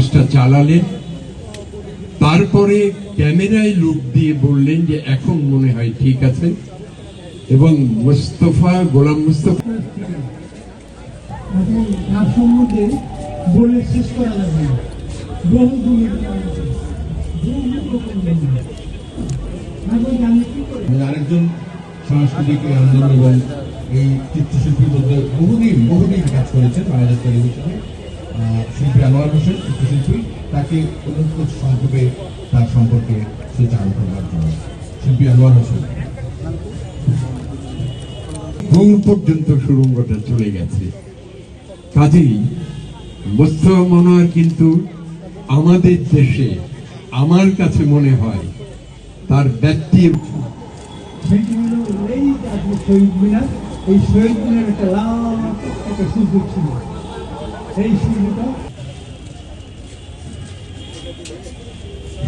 কাজটা চালালেন, তারপরে ক্যামেরায় লুক দিয়ে বললেন যে এখন মনে হয় ঠিক আছে, এবং গোলাম মুস্তফা সম্বন্ধে বলে শেষ করা যাবে না। আরেকজন সাংস্কৃতিক আন্দোলন এবং এই চিত্রশিল্পীর মধ্যে বহুদিন কাজ করেছেন বাংলাদেশ টেলিভিশনে শিল্পী আনোয়ার হোসেন, চিত্রশিল্পী। তাকে অনুরোধ সংক্ষেপে তার সম্পর্কে চালু করবার জন্য। শিল্পী আনোয়ার হোসেন। দূর পর্যন্ত সুড়ঙ্গটা চলে গেছে, কাজেই মোস্তফা মনোয়ার কিন্তু আমাদের দেশে আমার কাছে মনে হয় তার ব্যক্তি এই শহীদ মিনার, এই শহীদ মিনার একটা লাল একটা সূর্য ছিল। এই সূর্যটা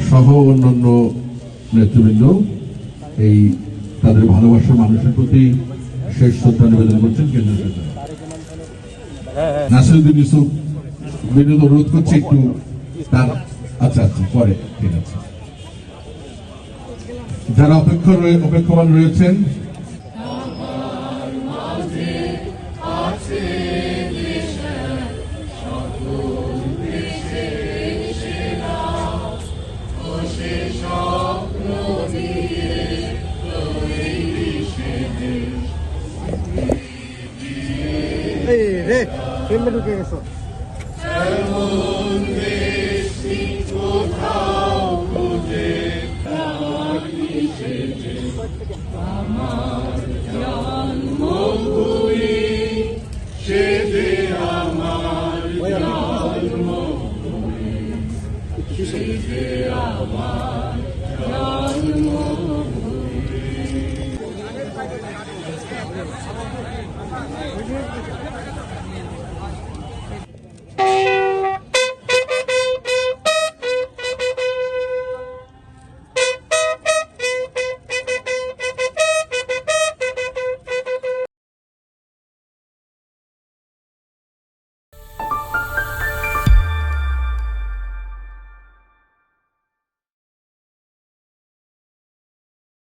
সহ অন্যান্য নেতৃবৃন্দ এই তাদের ভালোবাসার মানুষের প্রতি শেষ শ্রদ্ধা নিবেদন করছেন কেন্দ্রীয় সরকার। নাসিরুদ্দিন ইউসুফ বিনোদ অনুরোধ করছে একটু তার আচ্ছা পরে ঠিক আছে। যারা অপেক্ষমান রয়েছেন ঢুকে গেছো।